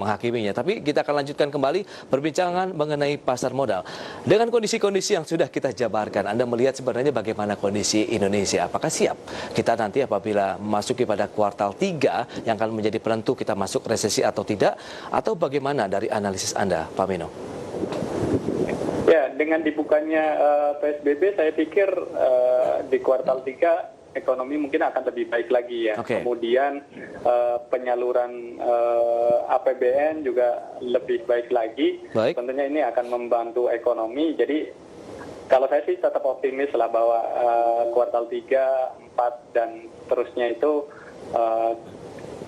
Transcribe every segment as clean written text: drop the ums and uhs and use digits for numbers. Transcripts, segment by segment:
menghakiminya. Tapi kita akan lanjutkan kembali perbincangan mengenai pasar modal. Dengan kondisi-kondisi yang sudah kita jabarkan, Anda melihat sebenarnya bagaimana kondisi Indonesia. Apakah siap kita nanti apabila memasuki pada kuartal 3 yang akan menjadi penentu kita masuk resesi atau tidak? Atau bagaimana dari analisis Anda, Pak Mino? Ya, dengan dibukanya PSBB, saya pikir di kuartal 3 ekonomi mungkin akan lebih baik lagi ya. Okay. Kemudian penyaluran APBN juga lebih baik lagi. Baik. Tentunya ini akan membantu ekonomi. Jadi kalau saya sih tetap optimis lah bahwa kuartal 3, 4 dan terusnya itu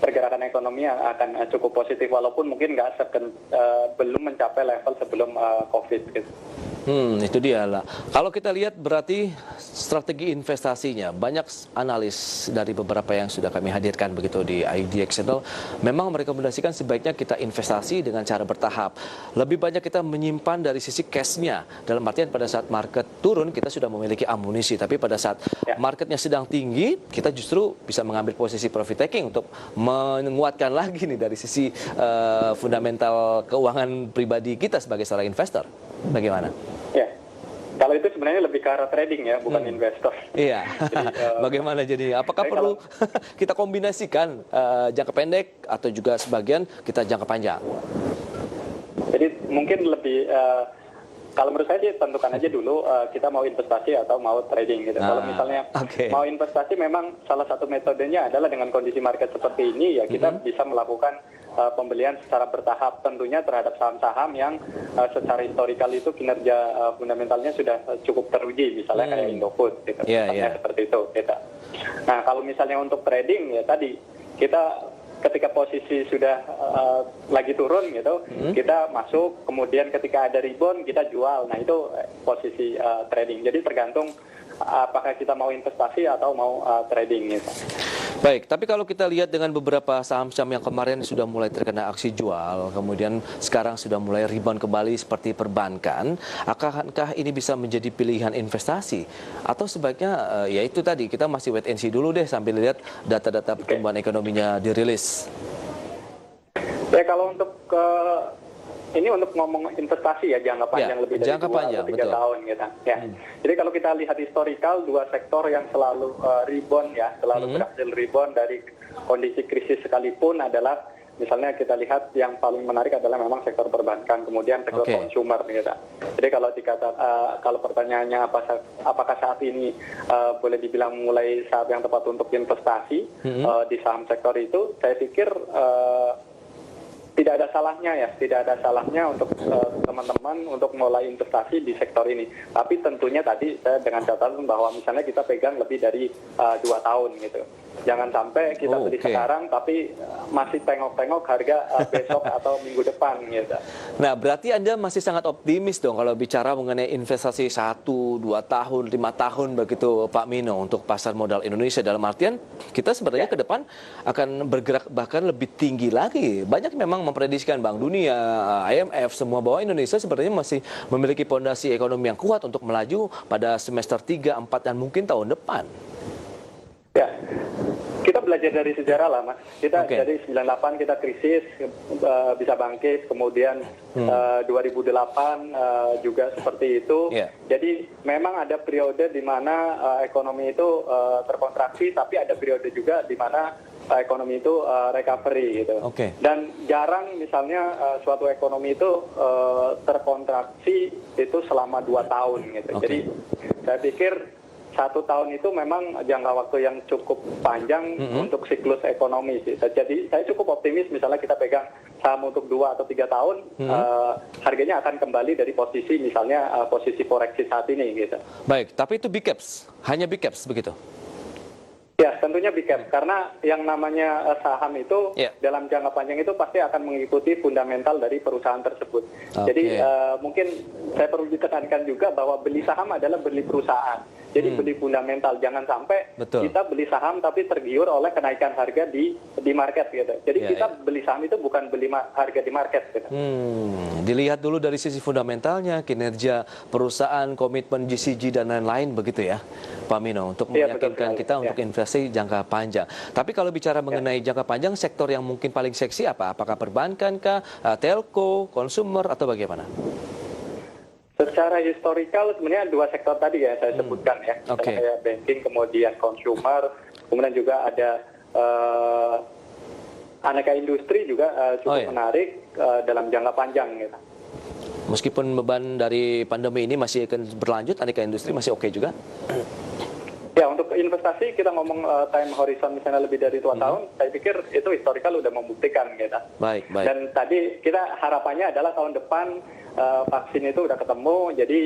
pergerakan ekonomi akan cukup positif walaupun mungkin belum mencapai level sebelum COVID gitu. Itu dia lah. Kalau kita lihat berarti strategi investasinya, banyak analis dari beberapa yang sudah kami hadirkan begitu di IDX Channel, memang merekomendasikan sebaiknya kita investasi dengan cara bertahap. Lebih banyak kita menyimpan dari sisi cash-nya. Dalam artian pada saat market turun kita sudah memiliki amunisi, tapi pada saat marketnya sedang tinggi, kita justru bisa mengambil posisi profit taking untuk menguatkan lagi nih dari sisi fundamental keuangan pribadi kita sebagai seorang investor. Bagaimana? Ya, kalau itu sebenarnya lebih ke arah trading ya, bukan investor. Iya. Jadi, bagaimana jadi? Apakah perlu kita kombinasikan jangka pendek atau juga sebagian kita jangka panjang? Jadi mungkin lebih kalau menurut saya sih tentukan aja dulu kita mau investasi atau mau trading gitu. Kalau misalnya mau investasi memang salah satu metodenya adalah dengan kondisi market seperti ini ya kita bisa melakukan pembelian secara bertahap tentunya terhadap saham-saham yang secara historikal itu kinerja fundamentalnya sudah cukup teruji misalnya kayak Indofood gitu. Seperti itu gitu. Nah, kalau misalnya untuk trading ya tadi kita ketika posisi sudah lagi turun gitu, kita masuk, kemudian ketika ada rebound kita jual. Nah, itu posisi trading. Jadi tergantung apakah kita mau investasi atau mau trading gitu. Baik, tapi kalau kita lihat dengan beberapa saham-saham yang kemarin sudah mulai terkena aksi jual, kemudian sekarang sudah mulai rebound kembali seperti perbankan, akankah ini bisa menjadi pilihan investasi? Atau sebaiknya ya itu tadi, kita masih wait and see dulu deh sambil lihat data-data pertumbuhan ekonominya dirilis? Ya kalau untuk ini untuk ngomong investasi ya jangka panjang lebih dari 2 atau 3 tahun gitu. Ya. Jadi kalau kita lihat historikal dua sektor yang selalu rebound ya, selalu berhasil rebound dari kondisi krisis sekalipun adalah misalnya kita lihat yang paling menarik adalah memang sektor perbankan, kemudian sektor consumer gitu. Jadi kalau pertanyaannya apakah saat ini boleh dibilang mulai saat yang tepat untuk investasi di saham sektor itu, saya pikir tidak ada salahnya untuk teman-teman untuk mulai investasi di sektor ini. Tapi tentunya tadi saya dengan catatan bahwa misalnya kita pegang lebih dari 2 tahun gitu. Jangan sampai kita beli sekarang tapi masih tengok-tengok harga besok atau minggu depan gitu. Nah, berarti Anda masih sangat optimis dong kalau bicara mengenai investasi 1, 2 tahun, 5 tahun begitu Pak Mino untuk pasar modal Indonesia, dalam artian kita sebenarnya ke depan akan bergerak bahkan lebih tinggi lagi. Banyak memang memprediksikan Bank Dunia, IMF semua bahwa Indonesia sebenarnya masih memiliki fondasi ekonomi yang kuat untuk melaju pada semester 3, 4 dan mungkin tahun depan. Ya, kita belajar dari sejarah lah Mas. Kita dari 98 kita krisis bisa bangkit, kemudian 2008 juga seperti itu. Jadi memang ada periode di mana ekonomi itu terkontraksi, tapi ada periode juga di mana ekonomi itu recovery gitu. Dan jarang misalnya suatu ekonomi itu terkontraksi itu selama 2 tahun gitu. Jadi saya pikir 1 tahun itu memang jangka waktu yang cukup panjang untuk siklus ekonomi sih. Jadi saya cukup optimis misalnya kita pegang saham untuk 2 atau 3 tahun, harganya akan kembali dari posisi misalnya posisi koreksi saat ini gitu. Baik, tapi itu big caps, hanya big caps begitu? Ya, tentunya big cap. Karena yang namanya saham itu dalam jangka panjang itu pasti akan mengikuti fundamental dari perusahaan tersebut. Jadi mungkin saya perlu ditekankan juga bahwa beli saham adalah beli perusahaan. Jadi beli fundamental, jangan sampai kita beli saham tapi tergiur oleh kenaikan harga di market gitu. Jadi kita beli saham itu bukan beli harga di market gitu. Dilihat dulu dari sisi fundamentalnya, kinerja perusahaan, komitmen GCG dan lain-lain begitu ya, Pak Mino, untuk meyakinkan kita untuk investasi jangka panjang. Tapi kalau bicara mengenai jangka panjang, sektor yang mungkin paling seksi apa? Apakah perbankan kah, telco, konsumer atau bagaimana? Secara historikal sebenarnya dua sektor tadi ya saya sebutkan ya, kayak banking, kemudian consumer, kemudian juga ada aneka industri juga cukup menarik dalam jangka panjang gitu. Meskipun beban dari pandemi ini masih akan berlanjut, aneka industri masih oke juga? Ya, untuk investasi kita ngomong time horizon misalnya lebih dari 2 tahun, saya pikir itu historikal udah membuktikan gitu. Baik. Dan tadi kita harapannya adalah tahun depan vaksin itu udah ketemu, jadi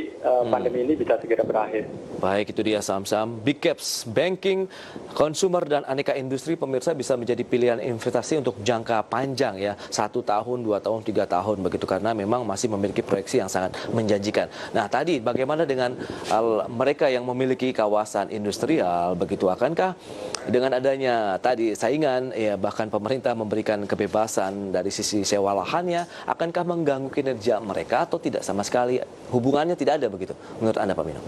pandemi ini bisa segera berakhir. Baik, itu dia saham-saham big caps, banking, consumer dan aneka industri pemirsa bisa menjadi pilihan investasi untuk jangka panjang ya, 1 tahun, 2 tahun, 3 tahun begitu, karena memang masih memiliki proyeksi yang sangat menjanjikan. Nah tadi bagaimana dengan mereka yang memiliki kawasan industrial begitu, akankah dengan adanya tadi saingan ya, bahkan pemerintah memberikan kebebasan dari sisi sewa lahannya, akankah mengganggu kinerja mereka atau tidak sama sekali, hubungannya tidak ada begitu menurut Anda Pak Mino?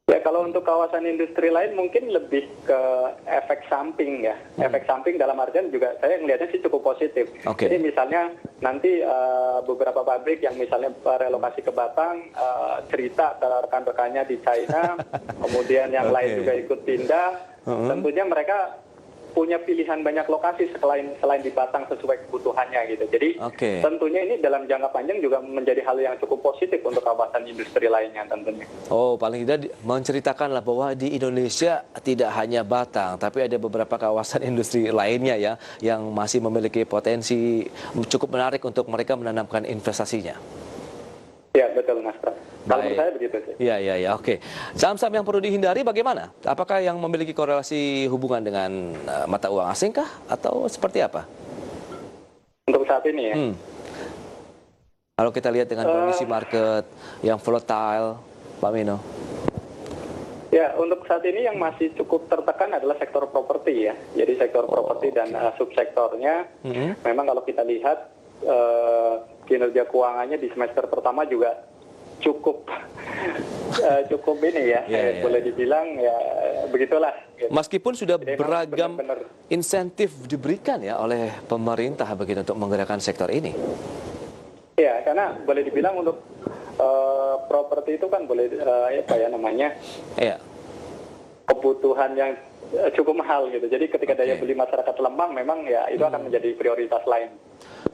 Ya, kalau untuk kawasan industri lain mungkin lebih ke efek samping ya. Efek samping dalam artian juga saya melihatnya sih cukup positif. Jadi misalnya nanti beberapa pabrik yang misalnya relokasi ke Batang, cerita ke rekan-rekannya di China, kemudian yang lain juga ikut pindah, tentunya mereka punya pilihan banyak lokasi selain di Batang sesuai kebutuhannya gitu. Jadi tentunya ini dalam jangka panjang juga menjadi hal yang cukup positif untuk kawasan industri lainnya tentunya. Oh, paling tidak menceritakanlah bahwa di Indonesia tidak hanya Batang, tapi ada beberapa kawasan industri lainnya ya yang masih memiliki potensi cukup menarik untuk mereka menanamkan investasinya. Ya, betul Mas Pras. Kalau menurut saya begitu sih. Iya, oke. Saham-saham yang perlu dihindari bagaimana? Apakah yang memiliki korelasi hubungan dengan mata uang asing kah? Atau seperti apa? Untuk saat ini ya? Kalau kita lihat dengan kondisi market yang volatile, Pak Mino. Ya, untuk saat ini yang masih cukup tertekan adalah sektor properti ya. Jadi sektor properti dan subsektornya, memang kalau kita lihat kinerja keuangannya di semester pertama juga cukup ini ya, boleh dibilang ya begitulah. Gitu. Meskipun sudah jadi beragam insentif diberikan ya oleh pemerintah begitu untuk menggerakkan sektor ini. Ya, karena boleh dibilang untuk properti itu kan boleh apa ya namanya? Iya. Kebutuhan yang cukup mahal gitu. Jadi ketika daya beli masyarakat lemah, memang ya itu akan menjadi prioritas lain.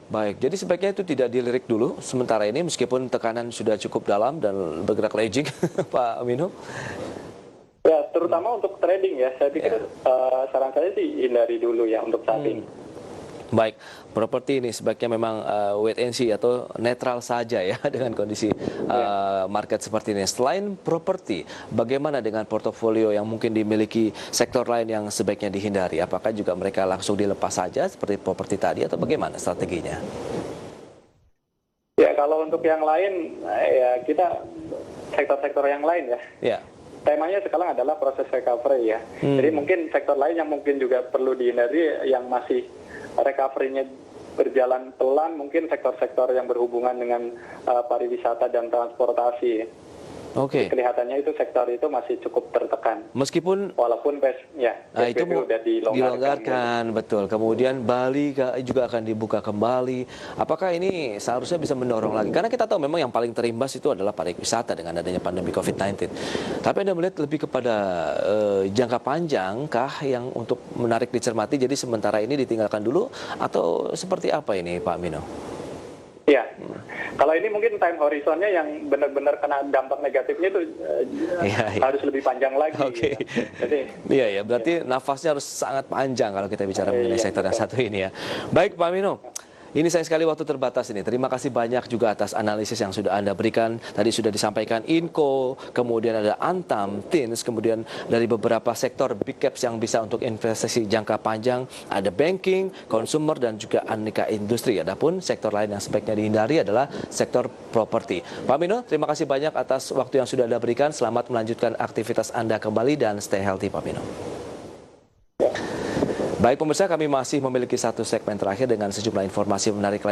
Baik, jadi sebaiknya itu tidak dilirik dulu sementara ini meskipun tekanan sudah cukup dalam dan bergerak legging, Pak Mino. Ya, terutama untuk trading ya, saya pikir saran saya sih hindari dulu ya untuk saat ini. Baik, properti ini sebaiknya memang wait and see atau netral saja ya dengan kondisi market seperti ini. Selain properti, bagaimana dengan portofolio yang mungkin dimiliki sektor lain yang sebaiknya dihindari? Apakah juga mereka langsung dilepas saja seperti properti tadi atau bagaimana strateginya? Ya, kalau untuk yang lain ya kita sektor-sektor yang lain ya. Ya. Temanya sekarang adalah proses recovery ya. Jadi mungkin sektor lain yang mungkin juga perlu dihindari yang masih recovery-nya berjalan pelan, mungkin sektor-sektor yang berhubungan dengan pariwisata dan transportasi. Kelihatannya itu sektor itu masih cukup tertekan. Meskipun walaupun itu sudah dilonggarkan. Betul. Kemudian Bali juga akan dibuka kembali. Apakah ini seharusnya bisa mendorong lagi? Karena kita tahu memang yang paling terimbas itu adalah pariwisata dengan adanya pandemi COVID-19. Tapi Anda melihat lebih kepada jangka panjang kah yang untuk menarik dicermati, jadi sementara ini ditinggalkan dulu atau seperti apa ini Pak Mino? Ya, kalau ini mungkin time horizonnya yang benar-benar kena dampak negatifnya itu harus lebih panjang lagi. Jadi, berarti nafasnya harus sangat panjang kalau kita bicara mengenai sektor yang satu ini ya. Baik Pak Mino, Ini sayang sekali waktu terbatas ini. Terima kasih banyak juga atas analisis yang sudah Anda berikan. Tadi sudah disampaikan Inco, kemudian ada Antam, Tins, kemudian dari beberapa sektor big caps yang bisa untuk investasi jangka panjang, ada banking, consumer, dan juga aneka industri. Adapun sektor lain yang sebaiknya dihindari adalah sektor properti. Pak Mino, terima kasih banyak atas waktu yang sudah Anda berikan. Selamat melanjutkan aktivitas Anda kembali dan stay healthy, Pak Mino. Baik pemirsa, kami masih memiliki satu segmen terakhir dengan sejumlah informasi menarik lain.